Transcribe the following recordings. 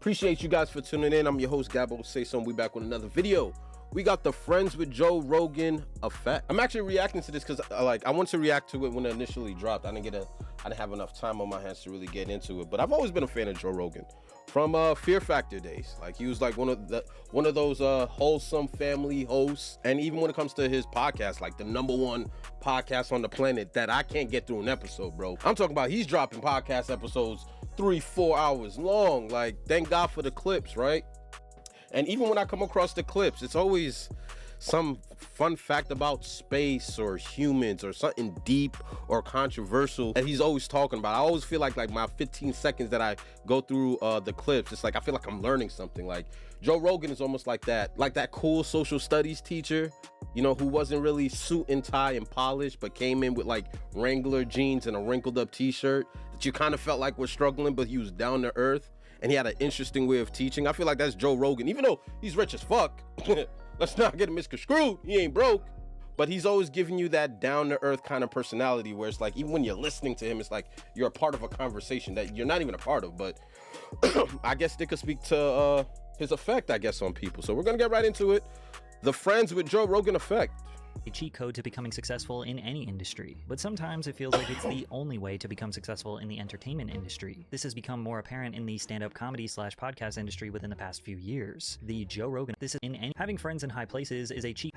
Appreciate you guys for tuning in. I'm your host, Gabo Say Something. We back with another video. We got the Friends with Joe Rogan effect. I'm actually reacting to this because I wanted to react to it when it initially dropped. I didn't have enough time on my hands to really get into it. But I've always been a fan of Joe Rogan from Fear Factor days. Like, he was like one of those wholesome family hosts. And even when it comes to his podcast, like the #1 podcast on the planet that I can't get through an episode, bro. I'm talking about he's dropping podcast episodes 3-4 hours long. Like, thank God for the clips, right? And even when I come across the clips, it's always some fun fact about space or humans or something deep or controversial that he's always talking about. I always feel like my 15 seconds that I go through the clips, it's like I feel like I'm learning something. Like, Joe Rogan is almost like that cool social studies teacher, you know, who wasn't really suit and tie and polished, but came in with like Wrangler jeans and a wrinkled up t-shirt that you kind of felt like was struggling, but he was down to earth. And he had an interesting way of teaching. I feel like that's Joe Rogan, even though he's rich as fuck. Let's not get him misconstrued. He ain't broke. But he's always giving you that down-to-earth kind of personality where it's like, even when you're listening to him, it's like you're a part of a conversation that you're not even a part of. But I guess they could speak to his effect, I guess, on people. So we're going to get right into it. The Friends with Joe Rogan effect. A cheat code to becoming successful in any industry, but sometimes it feels like it's the only way to become successful in the entertainment industry. This has become more apparent in the stand-up comedy / podcast industry within the past few years. The Joe Rogan, having friends in high places is a cheat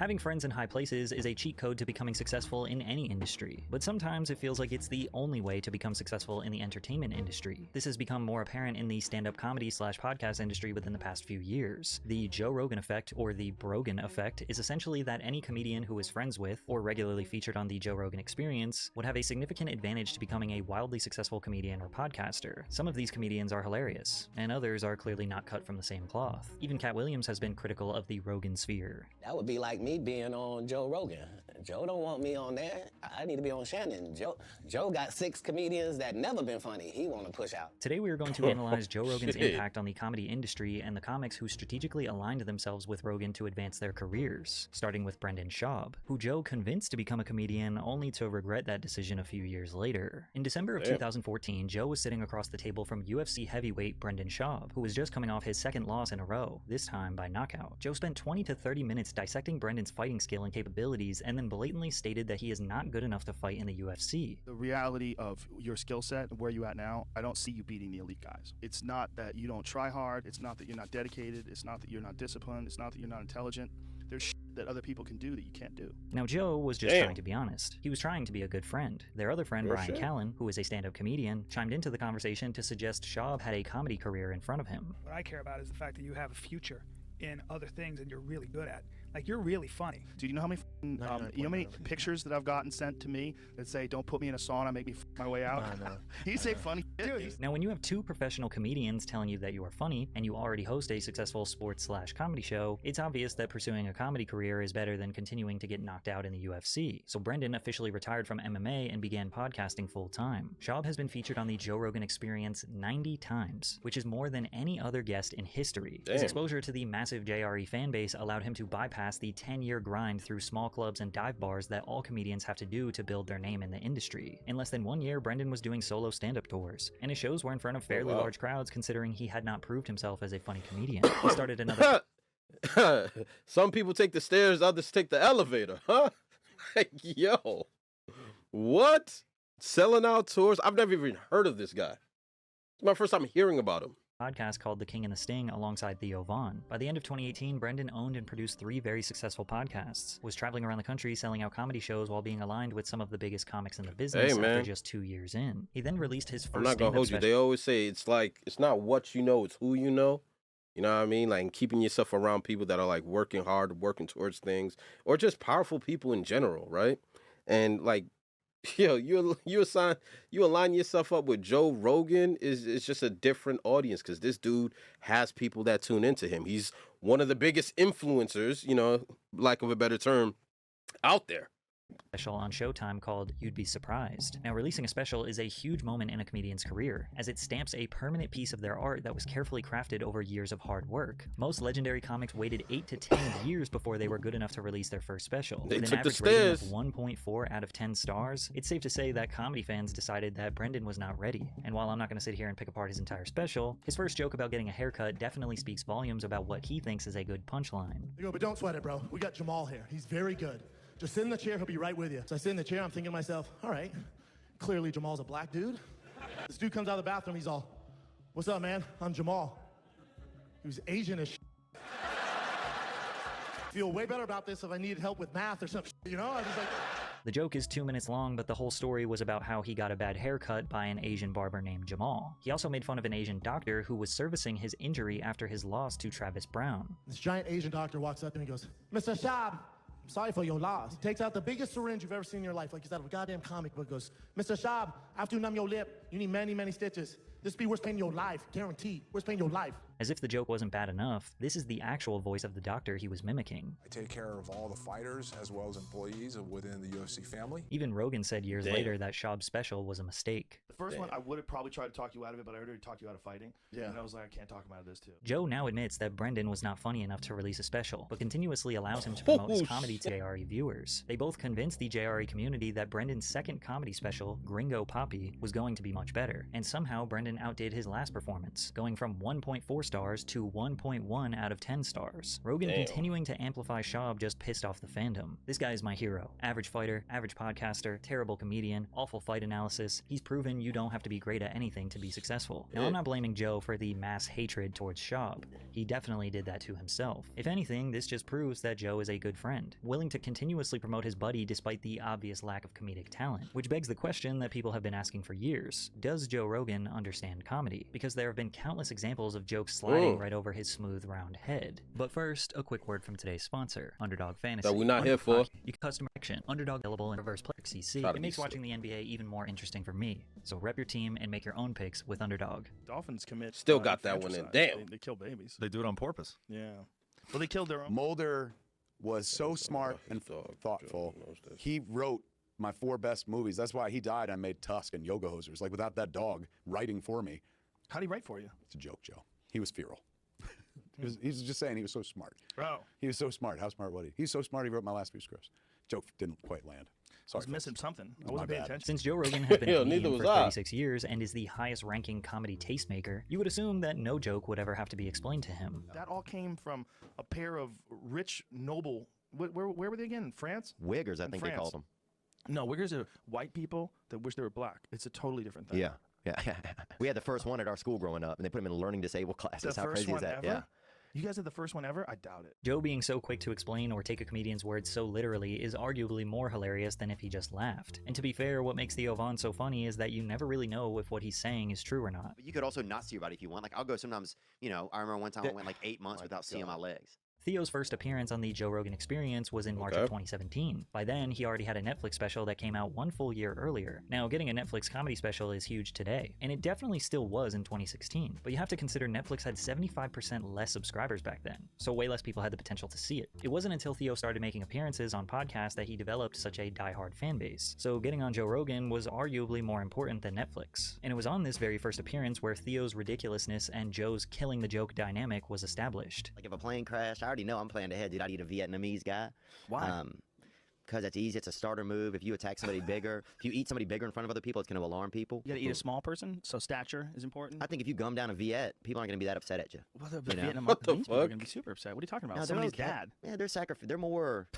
code to becoming successful in any industry, but sometimes it feels like it's the only way to become successful in the entertainment industry. This has become more apparent in the stand-up comedy / podcast industry within the past few years. The Joe Rogan effect, or the Brogan effect, is essentially that any comedian who is friends with or regularly featured on the Joe Rogan Experience would have a significant advantage to becoming a wildly successful comedian or podcaster. Some of these comedians are hilarious, and others are clearly not cut from the same cloth. Even Cat Williams has been critical of the Rogan sphere. That would be like me being on Joe Rogan. Joe don't want me on there. I need to be on Shannon. Joe got 6 comedians that never been funny. He want to push out. Today we are going to analyze Joe Rogan's impact on the comedy industry and the comics who strategically aligned themselves with Rogan to advance their careers, starting with Brendan Schaub, who Joe convinced to become a comedian only to regret that decision a few years later. In December of 2014, Joe was sitting across the table from UFC heavyweight Brendan Schaub, who was just coming off his second loss in a row, this time by knockout. Joe spent 20 to 30 minutes dissecting Brendan's fighting skill and capabilities, and then blatantly stated that he is not good enough to fight in the UFC. The reality of your skill set and where you at now, I don't see you beating the elite guys. It's not that you don't try hard, it's not that you're not dedicated, it's not that you're not disciplined, it's not that you're not intelligent. There's shit that other people can do that you can't do. Now, Joe was just trying to be honest. He was trying to be a good friend. Their other friend, Brian Callen, who is a stand-up comedian, chimed into the conversation to suggest Schaub had a comedy career in front of him. What I care about is the fact that you have a future in other things and you're really good at. Like, you're really funny. Dude, you know how many pictures that I've gotten sent to me that say, don't put me in a sauna, make me my way out? You say funny shit. Now, when you have 2 professional comedians telling you that you are funny, and you already host a successful sports / comedy show, it's obvious that pursuing a comedy career is better than continuing to get knocked out in the UFC. So Brendan officially retired from MMA and began podcasting full-time. Schaub has been featured on the Joe Rogan Experience 90 times, which is more than any other guest in history. His exposure to the massive JRE fanbase allowed him to bypass the 10-year grind through small clubs and dive bars that all comedians have to do to build their name in the industry. In less than 1 year, Brendan was doing solo stand-up tours, and his shows were in front of fairly large crowds considering he had not proved himself as a funny comedian. He started another... Some people take the stairs, others take the elevator, huh? Like, yo, what? Selling out tours? I've never even heard of this guy. It's my first time hearing about him. Podcast called The King and the Sting alongside Theo Vaughn. By the end of 2018, Brendan owned and produced 3 very successful podcasts, was traveling around the country selling out comedy shows while being aligned with some of the biggest comics in the business after just 2 years in. He then released his first I'm not gonna hold you. They always say it's like, it's not what you know, it's who you know. You know what I mean? Like, keeping yourself around people that are like working hard, working towards things, or just powerful people in general, right? And like, yo, you align yourself up with Joe Rogan is just a different audience because this dude has people that tune into him. He's one of the biggest influencers, you know, lack of a better term, out there. special on Showtime called You'd Be Surprised. Now, releasing a special is a huge moment in a comedian's career, as it stamps a permanent piece of their art that was carefully crafted over years of hard work. Most legendary comics waited 8 to 10 years before they were good enough to release their first special. They With took an the average rating of stairs. 1.4 out of 10 stars, it's safe to say that comedy fans decided that Brendan was not ready. And while I'm not going to sit here and pick apart his entire special, his first joke about getting a haircut definitely speaks volumes about what he thinks is a good punchline. You go, but don't sweat it, bro. We got Jamal here. He's very good. Just sit in the chair, he'll be right with you. So I sit in the chair, I'm thinking to myself, all right, clearly Jamal's a black dude. This dude comes out of the bathroom, he's all, what's up, man? I'm Jamal. He was Asian as shit. Feel way better about this if I needed help with math or something, you know? I was like... The joke is 2 minutes long, but the whole story was about how he got a bad haircut by an Asian barber named Jamal. He also made fun of an Asian doctor who was servicing his injury after his loss to Travis Brown. This giant Asian doctor walks up and he goes, Mr. Shab, I'm sorry for your loss. He takes out the biggest syringe you've ever seen in your life, like he's out of a goddamn comic book, goes, Mr. Shab, after you numb your lip, you need many, many stitches. This be worst pain in your life, guaranteed. Worst pain in your life. As if the joke wasn't bad enough, this is the actual voice of the doctor he was mimicking. I take care of all the fighters as well as employees within the UFC family. Even Rogan said years later that Schaub's special was a mistake. The first one, I would have probably tried to talk you out of it, but I already talked you out of fighting. Yeah. And I was like, I can't talk him out of this too. Joe now admits that Brendan was not funny enough to release a special, but continuously allows him to promote his comedy to JRE viewers. They both convinced the JRE community that Brendan's second comedy special, Gringo Papi, was going to be much better, and somehow Brendan outdid his last performance, going from 1.4 stars to 1.1 out of 10 stars. Rogan continuing to amplify Schaub just pissed off the fandom. This guy is my hero. Average fighter, average podcaster, terrible comedian, awful fight analysis. He's proven you don't have to be great at anything to be successful. Now, I'm not blaming Joe for the mass hatred towards Schaub. He definitely did that to himself. If anything, this just proves that Joe is a good friend, willing to continuously promote his buddy despite the obvious lack of comedic talent. Which begs the question that people have been asking for years. Does Joe Rogan understand comedy? Because there have been countless examples of jokes sliding right over his smooth, round head. But first, a quick word from today's sponsor, Underdog Fantasy. That we're not here for. You custom action. Underdog available in reverse play CC. It makes watching the NBA even more interesting for me. So rep your team and make your own picks with Underdog. Dolphins commit. Still got that one in. Damn. They kill babies. They do it on purpose. Yeah. Well, they killed their own. Mulder was so smart and thoughtful. He wrote my 4 best movies. That's why he died. I made Tusk and Yoga Hosers. Like, without that dog writing for me. How'd he write for you? It's a joke, Joe. He was feral. He was just saying he was so smart. Oh. He was so smart. How smart was he? He's so smart he wrote my last few scripts. Joke didn't quite land. I was missing something. I wasn't paying attention. Since Joe Rogan has been a comedian for 36 years and is the highest-ranking comedy tastemaker, you would assume that no joke would ever have to be explained to him. That all came from a pair of rich, noble... Where were they again? In France? Wiggers, I think they called them. No, Wiggers are white people that wish they were black. It's a totally different thing. Yeah. We had the first one at our school growing up, and they put him in learning disabled classes. How crazy is that? Ever? Yeah. You guys had the first one ever? I doubt it. Joe being so quick to explain or take a comedian's words so literally is arguably more hilarious than if he just laughed. And to be fair, what makes Theo Von so funny is that you never really know if what he's saying is true or not. But you could also not see your body if you want. Like, I'll go sometimes, I remember one time I went like 8 months without seeing my legs. Theo's first appearance on the Joe Rogan Experience was in March of 2017. By then, he already had a Netflix special that came out 1 full year earlier. Now, getting a Netflix comedy special is huge today, and it definitely still was in 2016. But you have to consider Netflix had 75% less subscribers back then, so way less people had the potential to see it. It wasn't until Theo started making appearances on podcasts that he developed such a diehard fan base. So getting on Joe Rogan was arguably more important than Netflix. And it was on this very first appearance where Theo's ridiculousness and Joe's killing the joke dynamic was established. Like if a plane crashed, I already know I'm playing ahead, dude. I need a Vietnamese guy. Why? Because it's easy. It's a starter move. If you attack somebody bigger, if you eat somebody bigger in front of other people, it's going to alarm people. You got to eat a small person, so stature is important. I think if you gum down a Viet, people aren't going to be that upset at you. Well, the Vietnamese people are going to be super upset. What are you talking about? No, Somebody's dad. Yeah, they're more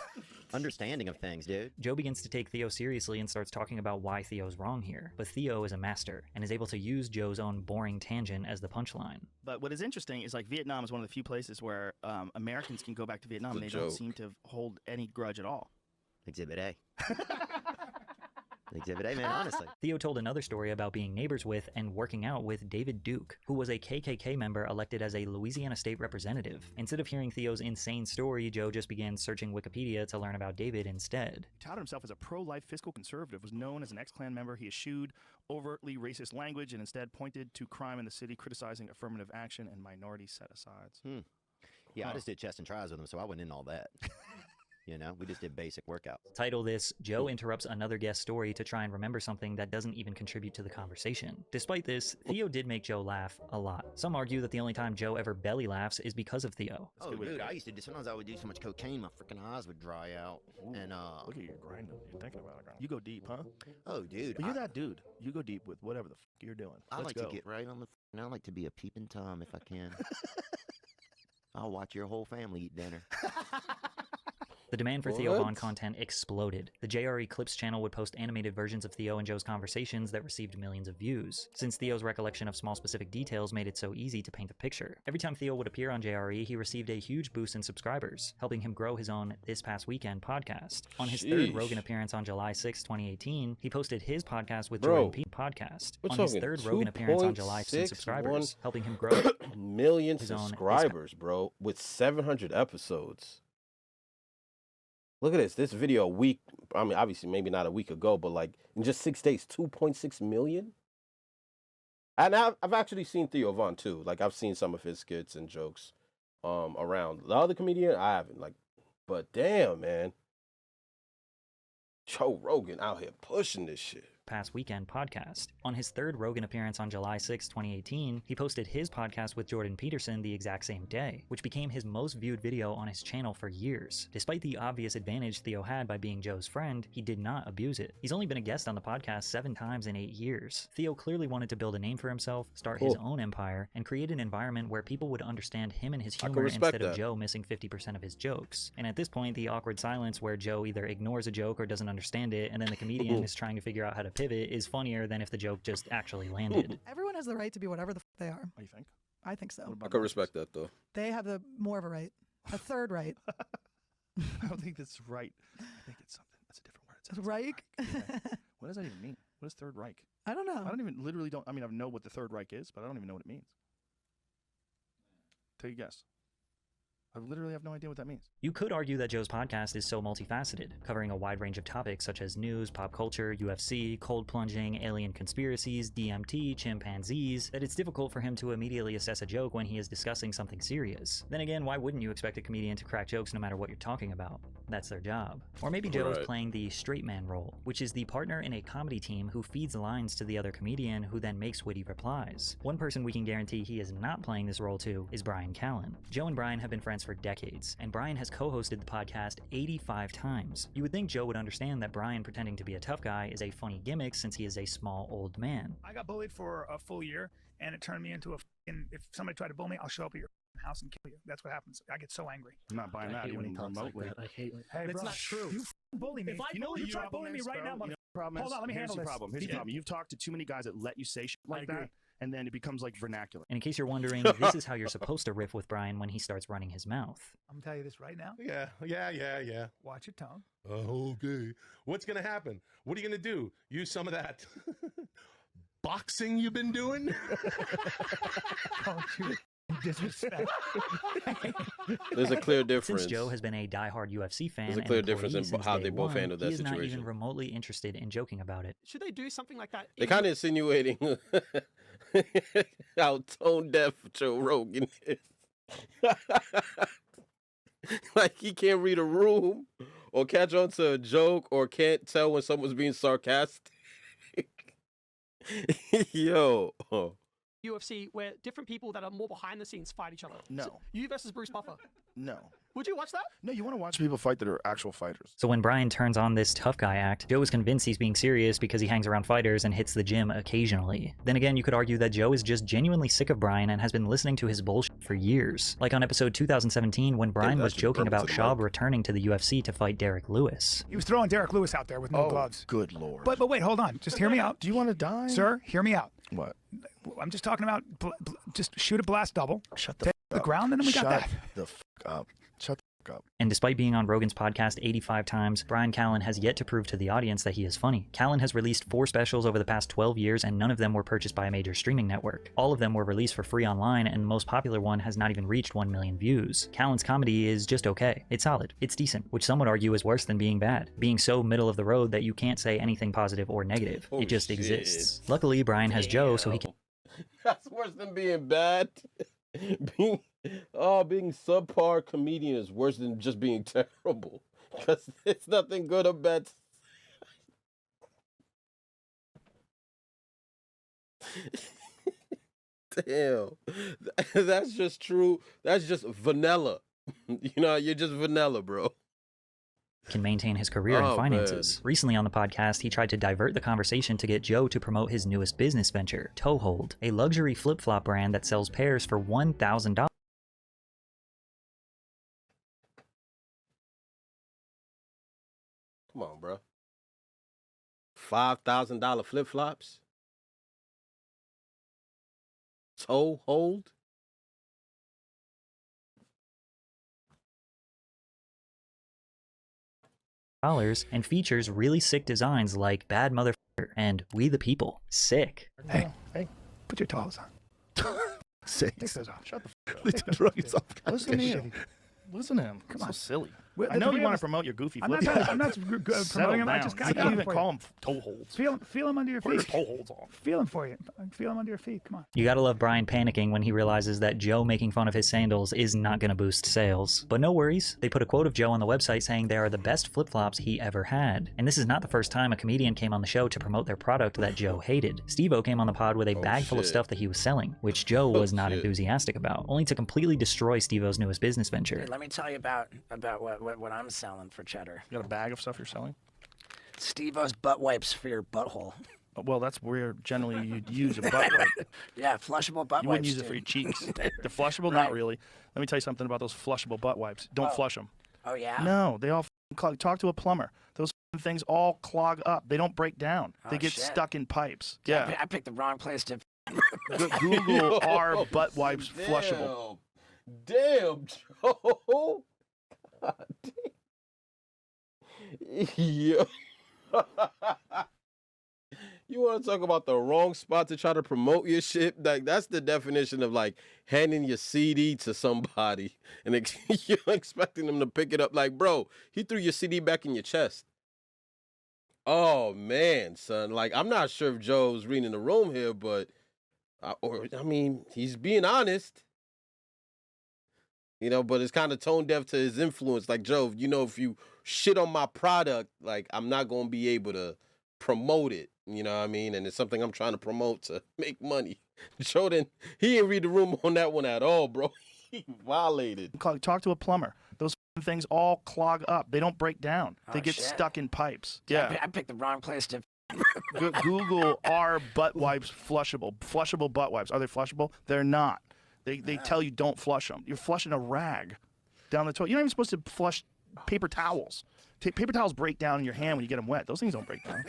understanding of things, dude. Joe begins to take Theo seriously and starts talking about why Theo's wrong here. But Theo is a master and is able to use Joe's own boring tangent as the punchline. But what is interesting is like Vietnam is one of the few places where Americans can go back to Vietnam and they don't seem to hold any grudge at all. Exhibit A. Exhibit A, man, honestly. Theo told another story about being neighbors with and working out with David Duke, who was a KKK member elected as a Louisiana state representative. Instead of hearing Theo's insane story, Joe just began searching Wikipedia to learn about David instead. He touted himself as a pro-life fiscal conservative, was known as an ex-Klan member. He eschewed overtly racist language and instead pointed to crime in the city, criticizing affirmative action and minority set-asides. Yeah, I just did chest and tries with him, so I wasn't in all that. You know, we just did basic workouts. Title this, Joe interrupts another guest story to try and remember something that doesn't even contribute to the conversation. Despite this, Theo did make Joe laugh a lot. Some argue that the only time Joe ever belly laughs is because of Theo. Oh, dude, I used to do, sometimes I would do so much cocaine, my freaking eyes would dry out. Ooh, and look at your grinding. You're thinking about it. You go deep, huh? Oh, dude. But you're that dude. You go deep with whatever the fuck you're doing. I Let's like go. to get right on the, I like to be a peeping Tom if I can. I'll watch your whole family eat dinner. The demand for Theo Von content exploded. The JRE Clips channel would post animated versions of Theo and Joe's conversations that received millions of views, since Theo's recollection of small specific details made it so easy to paint a picture. Every time Theo would appear on JRE, he received a huge boost in subscribers, helping him grow his own This Past Weekend podcast. On his third Rogan appearance on July 6, 2018, he posted his podcast with Jordan Peele podcast. On his third Rogan appearance on July 6 subscribers, helping him grow million subscribers, bro, with 700 episodes. Look at this. This video a week, I mean, obviously maybe not a week ago, but like in just 6 days, 2.6 million? And I've actually seen Theo Von too. Like I've seen some of his skits and jokes around. The other comedian, I haven't. Like, but damn, man. Joe Rogan out here pushing this shit. Past Weekend podcast. On his third Rogan appearance on July 6, 2018, he posted his podcast with Jordan Peterson the exact same day, which became his most viewed video on his channel for years. Despite the obvious advantage Theo had by being Joe's friend, he did not abuse it. He's only been a guest on the podcast 7 times in 8 years. Theo clearly wanted to build a name for himself, start his own empire, and create an environment where people would understand him and his humor instead of Joe missing 50% of his jokes. And at this point, the awkward silence where Joe either ignores a joke or doesn't understand it, and then the comedian is trying to figure out how to pivot is funnier than if the joke just actually landed. Everyone has the right to be whatever the f they are. Oh, you think? I think so. I can respect that though. They have the more of a right. A third right. I don't think that's right. I think it's something. That's a different word. It's Reich? Yeah. What does that even mean? What is Third Reich? I don't know. I don't even literally don't. I mean, I know what the Third Reich is, but I don't even know what it means. Take a guess. I literally have no idea what that means. You could argue that Joe's podcast is so multifaceted, covering a wide range of topics such as news, pop culture, UFC, cold plunging, alien conspiracies, DMT, chimpanzees, that it's difficult for him to immediately assess a joke when he is discussing something serious. Then again, why wouldn't you expect a comedian to crack jokes no matter what you're talking about? That's their job. Or maybe Joe is playing the straight man role, which is the partner in a comedy team who feeds lines to the other comedian who then makes witty replies. One person we can guarantee he is not playing this role to is Bryan Callen. Joe and Bryan have been friends for decades, and Bryan has co-hosted the podcast 85 times. You would think Joe would understand that Bryan pretending to be a tough guy is a funny gimmick since he is a small old man. I got bullied for a full year, and it turned me into if somebody tried to bully me, I'll show up at your house and kill you. That's what happens. I get so angry. I'm not buying that even remotely. I hate it. Hey, that's not true. You bully me. If I you try bullying me right now, problem hold on, let me handle this. Here's the problem. You've talked to too many guys that let you say shit like that, and then it becomes like vernacular. And in case you're wondering, this is how you're supposed to riff with Bryan when he starts running his mouth. I'm gonna tell you this right now. Yeah. Watch your tongue. Okay. What's gonna happen? What are you gonna do? Use some of that boxing you've been doing? Don't you disrespect. There's a clear difference. Since Joe has been a diehard UFC fan, there's a clear difference in how they both handled that he is situation. Not even remotely interested in joking about it. Should they do something like that? They're kind of insinuating how tone deaf Joe Rogan is. Like he can't read a room or catch on to a joke or can't tell when someone's being sarcastic. Yo. UFC where different people that are more behind the scenes fight each other. No. So, you versus Bruce Buffer. No. Would you watch that? No, you want to watch people fight that are actual fighters. So when Bryan turns on this tough guy act, Joe is convinced he's being serious because he hangs around fighters and hits the gym occasionally. Then again, you could argue that Joe is just genuinely sick of Bryan and has been listening to his bullshit for years. Like on episode 2017 when Bryan was joking about Schaub returning to the UFC to fight Derek Lewis. He was throwing Derek Lewis out there with no gloves. Good Lord. But wait, hold on. Just hear me out. Do you want to die? Sir, hear me out. What? I'm just talking about just shoot a blast double. Shut the Take the ground, and then we got that. The f up. Shut the f up. And despite being on Rogan's podcast 85 times, Bryan Callen has yet to prove to the audience that he is funny. Callen has released 4 specials over the past 12 years, and none of them were purchased by a major streaming network. All of them were released for free online, and the most popular one has not even reached 1 million views. Callen's comedy is just okay. It's solid. It's decent, which some would argue is worse than being bad. Being so middle of the road that you can't say anything positive or negative. It just exists. Luckily, Bryan has Joe, so he can... That's worse than being bad. being subpar comedian is worse than just being terrible. Because it's nothing good or bad. Damn. That's just true. That's just vanilla. You know, you're just vanilla, bro. Can maintain his career and Oh, finances. man. Recently on the podcast, he tried to divert the conversation to get Joe to promote his newest business venture, Toehold, a luxury flip-flop brand that sells pairs for $1,000. Come on, bro. $5,000 flip-flops? Toehold? And features really sick designs like Bad Motherfucker and We the People. Sick. Hey, put your towels on. Sick. Take those off. Shut the f*** up. Take the drugs off. Listen to him. Listen to him. Come on. So silly. I know you want to promote your goofy flip. I'm not promoting him. I just got you even call them toe holds. Feel him under your feet. Put your toe holds on. Feel him for you. Feel him under your feet. Come on. You gotta love Brian panicking when he realizes that Joe making fun of his sandals is not gonna boost sales. But no worries, they put a quote of Joe on the website saying they are the best flip-flops he ever had. And this is not the first time a comedian came on the show to promote their product that Joe hated. Steve-O came on the pod with a bag full of stuff that he was selling, which Joe was not enthusiastic about, only to completely destroy Steve-O's newest business venture. Hey, let me tell you about what I'm selling for cheddar. You got a bag of stuff you're selling? Steve-O's butt wipes for your butthole. Well, that's where generally you'd use a butt wipe. Yeah, flushable butt wipes. You wouldn't use it for your cheeks. They're flushable? Right. Not really. Let me tell you something about those flushable butt wipes. Don't flush them. Oh, yeah? No, they all clog. Talk to a plumber. Those things all clog up. They don't break down. They get shit. stuck in pipes. Yeah, Yeah. I picked the wrong place to... Google are butt wipes flushable. Damn, Joe. God damn. Yeah. You want to talk about the wrong spot to try to promote your shit? Like, that's the definition of like handing your CD to somebody and you're expecting them to pick it up. Like, bro, he threw your CD back in your chest. Oh man, son. Like, I'm not sure if Joe's reading the room here, but I mean, he's being honest. You know, but it's kind of tone deaf to his influence. Like, Joe, you know, if you shit on my product, like, I'm not going to be able to promote it. You know what I mean? And it's something I'm trying to promote to make money. Joe he didn't read the room on that one at all, bro. He violated. Talk to a plumber. Those things all clog up. They don't break down. They get shit. stuck in pipes. Yeah. I picked the wrong place to... Google are butt wipes flushable. Flushable butt wipes. Are they flushable? They're not. They tell you don't flush them. You're flushing a rag down the toilet. You're not even supposed to flush paper towels. Paper towels break down in your hand when you get them wet. Those things don't break down.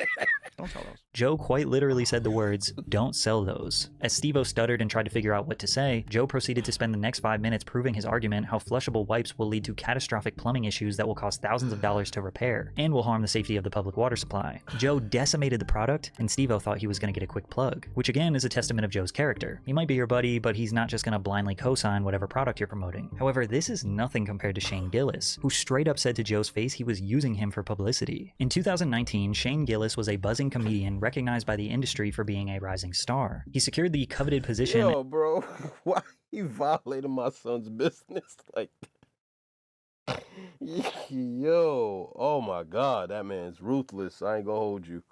Don't tell those. Joe quite literally said the words, "Don't sell those." As Steve-O stuttered and tried to figure out what to say, Joe proceeded to spend the next 5 minutes proving his argument how flushable wipes will lead to catastrophic plumbing issues that will cost thousands of dollars to repair, and will harm the safety of the public water supply. Joe decimated the product, and Steve-O thought he was going to get a quick plug, which again is a testament of Joe's character. He might be your buddy, but he's not just going to blindly co-sign whatever product you're promoting. However, this is nothing compared to Shane Gillis, who straight up said to Joe's face he was using him for publicity. In 2019, Shane Gillis was a buzzing comedian recognized by the industry for being a rising star. He secured the coveted position. Yo, bro, why you violating my son's business like that? Yo, oh my God, that man's ruthless. I ain't gonna hold you.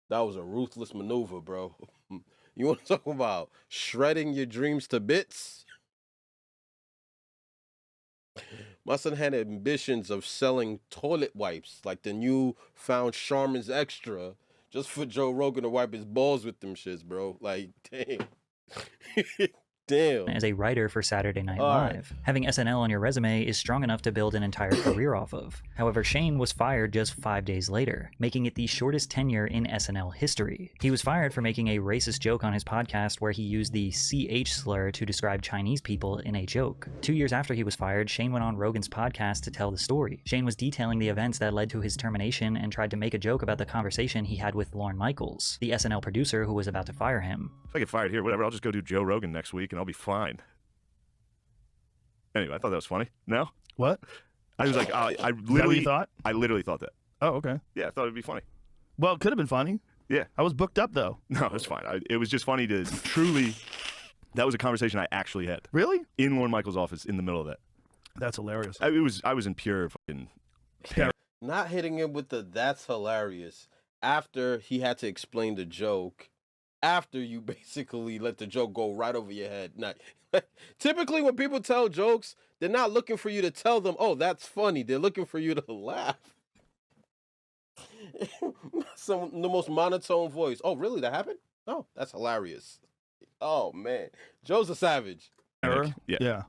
That was a ruthless maneuver, bro. You want to talk about shredding your dreams to bits? My son had ambitions of selling toilet wipes, like the new found Charmin's Extra, just for Joe Rogan to wipe his balls with them shits, bro. Like, damn. Damn. As a writer for Saturday Night All Live. right. Having SNL on your resume is strong enough to build an entire career off of. However, Shane was fired just 5 days later, making it the shortest tenure in SNL history. He was fired for making a racist joke on his podcast where he used the CH slur to describe Chinese people in a joke. 2 years after he was fired, Shane went on Rogan's podcast to tell the story. Shane was detailing the events that led to his termination and tried to make a joke about the conversation he had with Lorne Michaels, the SNL producer who was about to fire him. If I get fired here, whatever, I'll just go do Joe Rogan next week and I'll be fine. Anyway, I thought that was funny. No? What? I was like, I Is that what literally you thought? I literally thought that. Oh, okay. Yeah, I thought it'd be funny. Well, it could have been funny. Yeah. I was booked up, though. No, it's fine. It was just funny to truly... That was a conversation I actually had. Really? In Lorne Michaels' office in the middle of that. That's hilarious. I was in pure fucking... Not hitting him with the "that's hilarious" after he had to explain the joke, after you basically let the joke go right over your head. Not typically when people tell jokes, they're not looking for you to tell them, "Oh, that's funny." They're looking for you to laugh. The most monotone voice. "Oh, really? That happened? Oh, that's hilarious." Oh man, Joe's a savage. Yeah.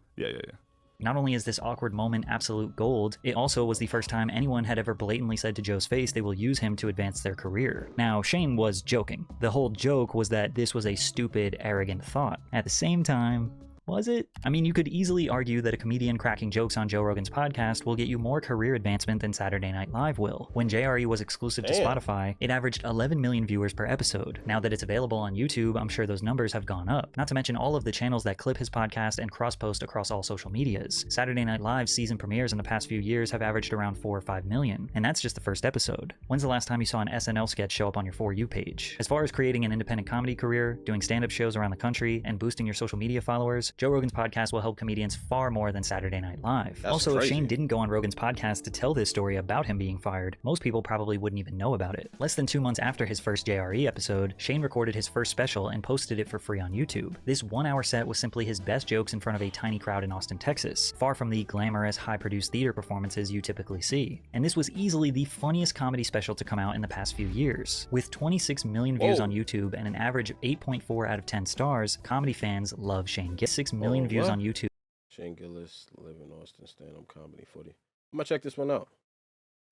Not only is this awkward moment absolute gold, it also was the first time anyone had ever blatantly said to Joe's face they will use him to advance their career. Now, Shane was joking. The whole joke was that this was a stupid, arrogant thought. At the same time, was it? I mean, you could easily argue that a comedian cracking jokes on Joe Rogan's podcast will get you more career advancement than Saturday Night Live will. When JRE was exclusive to Spotify, it averaged 11 million viewers per episode. Now that it's available on YouTube, I'm sure those numbers have gone up. Not to mention all of the channels that clip his podcast and cross-post across all social medias. Saturday Night Live's season premieres in the past few years have averaged around 4 or 5 million, and that's just the first episode. When's the last time you saw an SNL sketch show up on your For You page? As far as creating an independent comedy career, doing stand-up shows around the country, and boosting your social media followers, Joe Rogan's podcast will help comedians far more than Saturday Night Live. Also, if Shane didn't go on Rogan's podcast to tell this story about him being fired, most people probably wouldn't even know about it. Less than 2 months after his first JRE episode, Shane recorded his first special and posted it for free on YouTube. This 1-hour set was simply his best jokes in front of a tiny crowd in Austin, Texas, far from the glamorous, high-produced theater performances you typically see. And this was easily the funniest comedy special to come out in the past few years. With 26 million views on YouTube and an average of 8.4 out of 10 stars, comedy fans love Shane Gillis. 6 million views on YouTube. Shane Gillis, live in Austin, stand-up comedy footy. I'm gonna check this one out.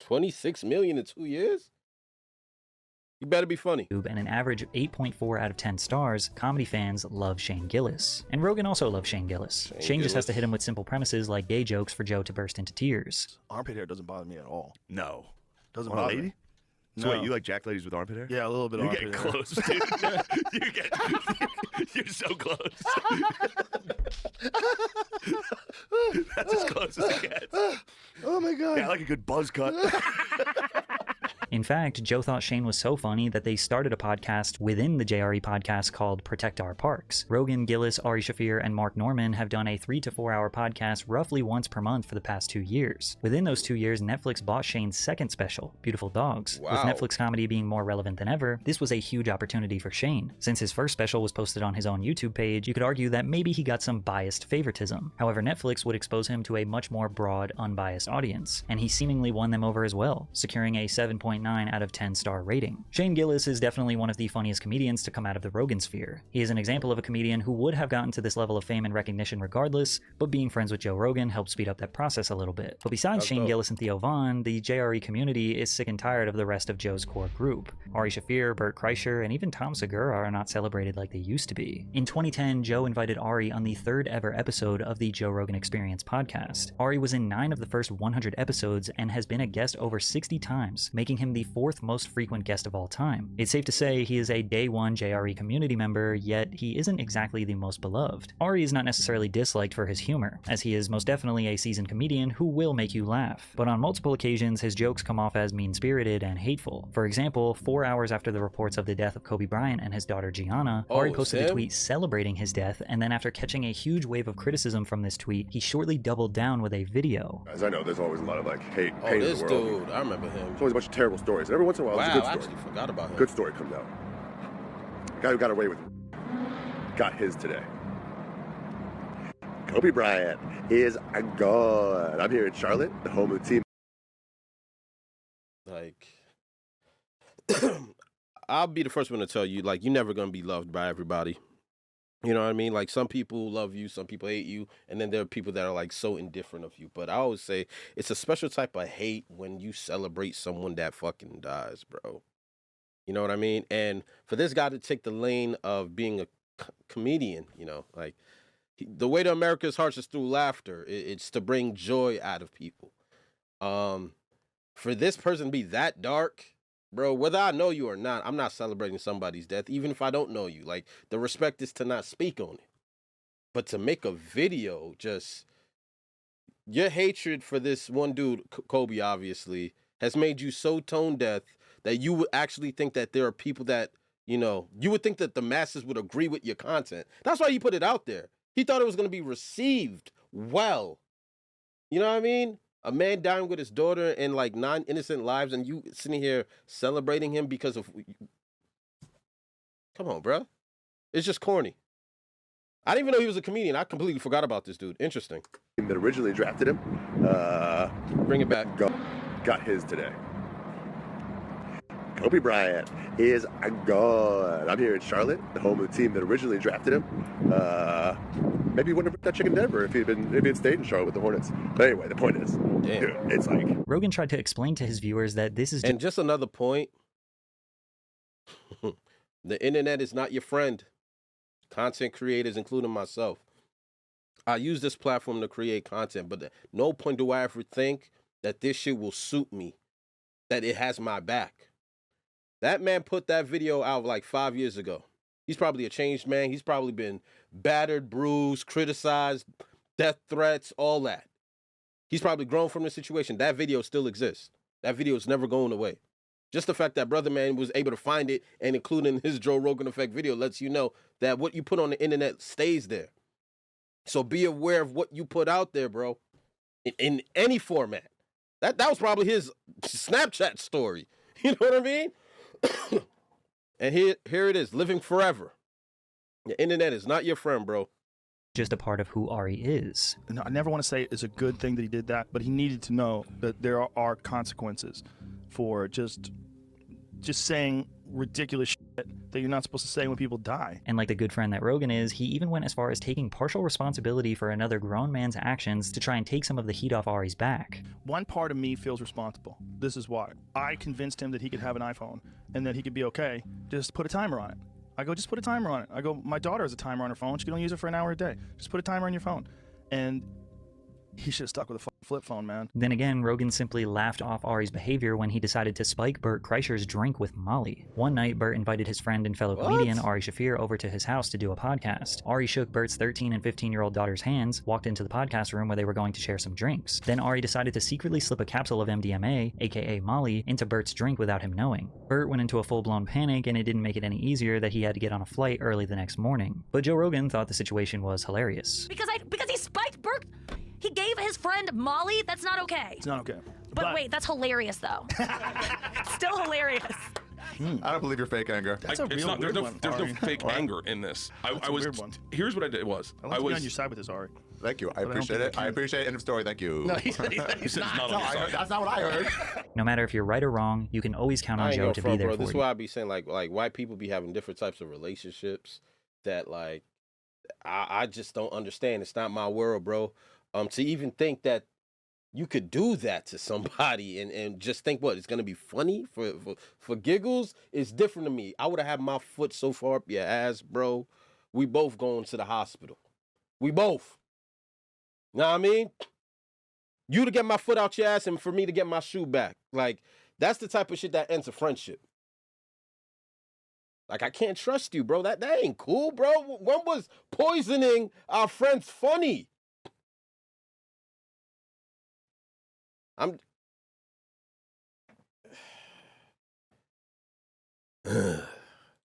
26 million in 2 years? You better be funny. And an average of 8.4 out of 10 stars, comedy fans love Shane Gillis. And Rogan also loves Shane Gillis. Shane just has to hit him with simple premises like gay jokes for Joe to burst into tears. Armpit hair doesn't bother me at all. No. Doesn't On a bother lady? me. So No. wait, you like jack ladies with armpit hair? Yeah, a little bit of You armpit get hair. close, dude. You're so close. That's as close as it gets. Oh my god. Yeah, I like a good buzz cut. In fact, Joe thought Shane was so funny that they started a podcast within the JRE podcast called Protect Our Parks. Rogan, Gillis, Ari Shaffir, and Mark Norman have done a 3 to 4 hour podcast roughly once per month for the past 2 years. Within those 2 years, Netflix bought Shane's second special, Beautiful Dogs. Wow. With Netflix comedy being more relevant than ever, this was a huge opportunity for Shane. Since his first special was posted on his own YouTube page, you could argue that maybe he got some biased favoritism. However, Netflix would expose him to a much more broad, unbiased audience, and he seemingly won them over as well, securing a 7.9 out of 10 star rating. Shane Gillis is definitely one of the funniest comedians to come out of the Rogan sphere. He is an example of a comedian who would have gotten to this level of fame and recognition regardless, but being friends with Joe Rogan helped speed up that process a little bit. But besides Shane Gillis and Theo Vaughn, the JRE community is sick and tired of the rest of Joe's core group. Ari Shaffir, Bert Kreischer, and even Tom Segura are not celebrated like they used to be. In 2010, Joe invited Ari on the 3rd ever episode of the Joe Rogan Experience podcast. Ari was in 9 of the first 100 episodes and has been a guest over 60 times, making him the 4th most frequent guest of all time. It's safe to say he is a day one JRE community member, yet he isn't exactly the most beloved. Ari is not necessarily disliked for his humor, as he is most definitely a seasoned comedian who will make you laugh, but on multiple occasions his jokes come off as mean-spirited and hateful. For example, 4 hours after the reports of the death of Kobe Bryant and his daughter Gianna, Ari posted a tweet celebrating his death, and then after catching a huge wave of criticism from this tweet, he shortly doubled down with a video. As I know, there's always a lot of hate, Oh, pain this in the world. dude, I remember him. There's always a bunch of terrible stories. And every once in a while, Wow, there's a I good story. actually forgot about him. Good story comes out. Guy who got away with it got his today. Kobe Bryant is gone. I'm here in Charlotte, the home of the team. Like, I'll be the first one to tell you, you're never going to be loved by everybody. You know what I mean? Like, some people love you, some people hate you, and then there are people that are, so indifferent of you. But I always say it's a special type of hate when you celebrate someone that fucking dies, bro. You know what I mean? And for this guy to take the lane of being a comedian, the way to America's hearts is through laughter. It's to bring joy out of people. For this person to be that dark, bro, whether I know you or not, I'm not celebrating somebody's death, even if I don't know you. The respect is to not speak on it. But to make a video, your hatred for this one dude, Kobe, obviously, has made you so tone deaf that you would actually think that there are people that, you would think that the masses would agree with your content. That's why you put it out there. He thought it was going to be received well. You know what I mean? A man dying with his daughter and like 9 innocent lives, and you sitting here celebrating him because of. Come on, bro. It's just corny. I didn't even know he was a comedian. I completely forgot about this dude. Interesting. Team that originally drafted him. Bring it back. Got his today. Kobe Bryant is gone. I'm here in Charlotte, the home of the team that originally drafted him. Maybe he wouldn't have put that chicken Denver if he had stayed in Charlotte with the Hornets. But anyway, the point is, dude, it's like Rogan tried to explain to his viewers that this is and just another point. The internet is not your friend. Content creators, including myself. I use this platform to create content, but at no point do I ever think that this shit will suit me, that it has my back. That man put that video out like 5 years ago. He's probably a changed man. He's probably been battered, bruised, criticized, death threats, all that. He's probably grown from the situation. That video still exists. That video is never going away. Just the fact that brother man was able to find it and include in his Joe Rogan Effect video lets you know that what you put on the internet stays there. So be aware of what you put out there, bro, in any format. That was probably his Snapchat story. You know what I mean? And here it is, living forever. The internet is not your friend, bro. just a part of who Ari is. No, I never want to say it's a good thing that he did that, but he needed to know that there are consequences for just saying ridiculous shit that you're not supposed to say when people die. And like the good friend that Rogan is, he even went as far as taking partial responsibility for another grown man's actions to try and take some of the heat off Ari's back. One part of me feels responsible. This is why. I convinced him that he could have an iPhone and that he could be okay. Just put a timer on it. I go, just put a timer on it. I go, my daughter has a timer on her phone. She can only use it for an hour a day. Just put a timer on your phone. And he should have stuck with a flip phone, man. Then again, Rogan simply laughed off Ari's behavior when he decided to spike Bert Kreischer's drink with Molly. One night, Bert invited his friend and fellow comedian Ari Shaffir over to his house to do a podcast. Ari shook Bert's 13 and 15-year-old daughter's hands, walked into the podcast room where they were going to share some drinks. Then Ari decided to secretly slip a capsule of MDMA, aka Molly, into Bert's drink without him knowing. Bert went into a full-blown panic, and it didn't make it any easier that he had to get on a flight early the next morning. But Joe Rogan thought the situation was hilarious. Because he spiked Bert. He gave his friend Molly? That's not okay. It's not okay. But wait, that's hilarious, though. It's still hilarious. I don't believe your fake anger. There's no fake anger in this. That's a weird one. Here's what I did was. I like to be on your side with this, Ari. Thank you. I appreciate it. I appreciate it. End of story. Thank you. No, he's not on your side. That's not what I heard. No matter if you're right or wrong, you can always count on Joe to be there for This is you. why I be saying like white people be having different types of relationships that like I just don't understand. It's not my world, bro. To even think you could do that to somebody and just think what it's gonna be funny for giggles is different to me. I would have had my foot so far up your ass, bro. We both going to the hospital. We both. Know what I mean? You to get my foot out your ass and for me to get my shoe back. Like that's the type of shit that ends a friendship. Like I can't trust you, bro. That ain't cool, bro. When was poisoning our friends funny?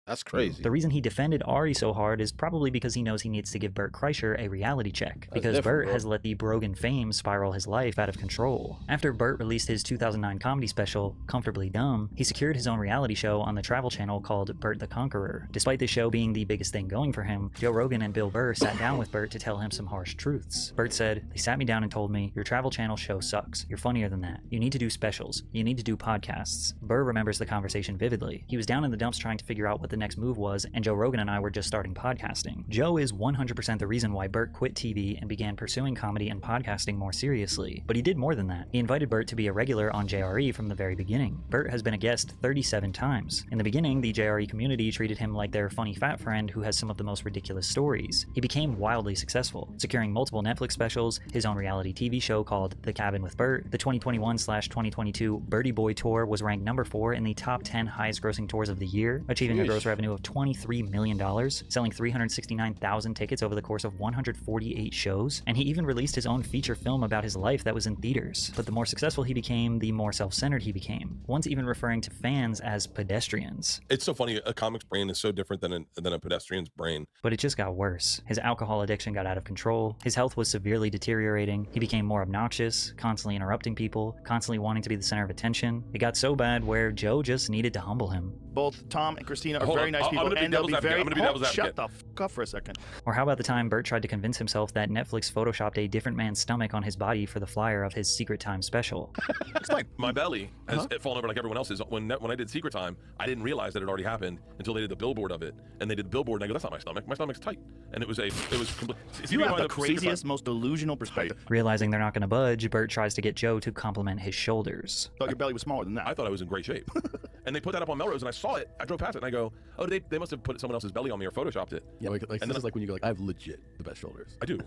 That's crazy. The reason he defended Ari so hard is probably because he knows he needs to give Bert Kreischer a reality check, because Bert has let the Brogan fame spiral his life out of control. After Bert released his 2009 comedy special, Comfortably Dumb, he secured his own reality show on the Travel Channel called Bert the Conqueror. Despite the show being the biggest thing going for him, Joe Rogan and Bill Burr sat down with Bert to tell him some harsh truths. Bert said, "They sat me down and told me, your Travel Channel show sucks. You're funnier than that. You need to do specials. You need to do podcasts." Burr remembers the conversation vividly. He was down in the dumps trying to figure out what the next move was, and Joe Rogan and I were just starting podcasting. Joe is 100% the reason why Bert quit TV and began pursuing comedy and podcasting more seriously. But he did more than that. He invited Bert to be a regular on JRE from the very beginning. Bert has been a guest 37 times. In the beginning, the JRE community treated him like their funny fat friend who has some of the most ridiculous stories. He became wildly successful, securing multiple Netflix specials, his own reality TV show called The Cabin with Bert. The 2021/2022 Birdie Boy Tour was ranked number 4 in the top 10 highest grossing tours of the year, achieving a gross sales revenue of $23 million, selling 369,000 tickets over the course of 148 shows, and he even released his own feature film about his life that was in theaters. But the more successful he became, the more self-centered he became, once even referring to fans as pedestrians. It's so funny, a comic's brain is so different than a pedestrian's brain. But it just got worse. His alcohol addiction got out of control, his health was severely deteriorating, he became more obnoxious, constantly interrupting people, constantly wanting to be the center of attention. It got so bad where Joe just needed to humble him. Both Tom and Christina are Hold very on. nice people, and they'll be very. I'm gonna be devil's advocate. Shut the f up for a second. Or how about the time Bert tried to convince himself that Netflix photoshopped a different man's stomach on his body for the flyer of his Secret Time special? It's like my belly has fallen over like everyone else's. When I did Secret Time, I didn't realize that it already happened until they did the billboard of it. And they did the billboard, and I go, that's not my stomach. My stomach's tight. And it was complete. You have the craziest, most delusional perspective. Realizing they're not going to budge, Bert tries to get Joe to compliment his shoulders. Thought your belly was smaller than that. I thought I was in great shape. And they put that up on Melrose, and I saw it. I drove past it, and I go, oh, they must have put someone else's belly on me or photoshopped it. Yeah, like and this is like when you go like, I have legit the best shoulders. I do.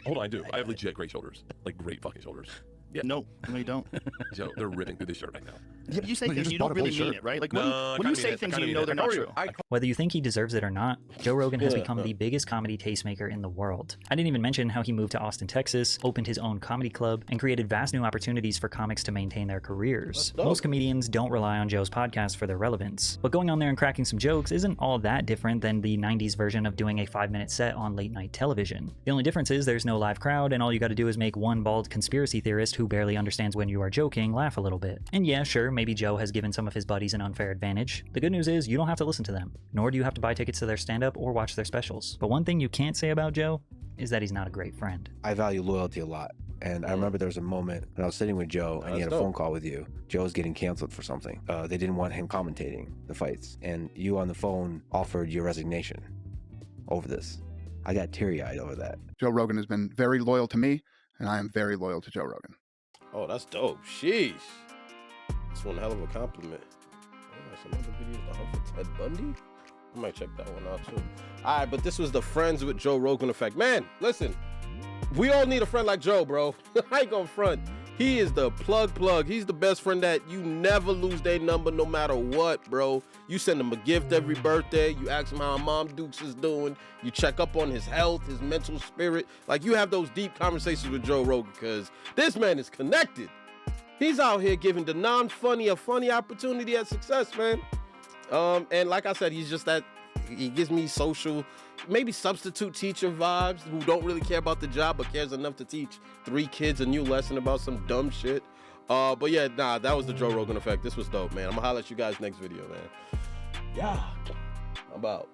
Hold on, I do. I have legit great shoulders. Like great fucking shoulders. Yeah. No, you don't. So they're ripping through this shirt right now. Yeah, you say things and you don't really mean it, right? Like when you say things and you know they're not true. Whether you think he deserves it or not, Joe Rogan has become the biggest comedy tastemaker in the world. I didn't even mention how he moved to Austin, Texas, opened his own comedy club, and created vast new opportunities for comics to maintain their careers. Most comedians don't rely on Joe's podcast for their relevance, but going on there and cracking some jokes isn't all that different than the 90s version of doing a 5-minute set on late night television. The only difference is there's no live crowd, and all you gotta do is make one bald conspiracy theorist who barely understands when you are joking laugh a little bit. And yeah, sure, maybe Joe has given some of his buddies an unfair advantage. The good news is you don't have to listen to them, nor do you have to buy tickets to their stand-up or watch their specials. But one thing you can't say about Joe is that he's not a great friend. I value loyalty a lot. And I remember there was a moment when I was sitting with Joe and he had a phone call with you. Joe was getting canceled for something. They didn't want him commentating the fights. And you on the phone offered your resignation over this. I got teary-eyed over that. Joe Rogan has been very loyal to me, and I am very loyal to Joe Rogan. Oh, that's dope. Sheesh. That's one hell of a compliment. Oh, that's another video of the hunt for Ted Bundy? I might check that one out too. All right, but this was the Friends with Joe Rogan effect. Man, listen, we all need a friend like Joe, bro. I ain't gonna front. He is the plug. He's the best friend that you never lose their number no matter what, bro. You send him a gift every birthday. You ask him how Mom Dukes is doing. You check up on his health, his mental spirit. Like, you have those deep conversations with Joe Rogan because this man is connected. He's out here giving the non-funny a funny opportunity at success, man. And like I said, he's just that, he gives me social, maybe substitute teacher vibes who don't really care about the job but cares enough to teach 3 kids a new lesson about some dumb shit. But yeah, nah, that was the Joe Rogan effect. This was dope, man. I'm gonna holler at you guys next video, man. Yeah, I'm out.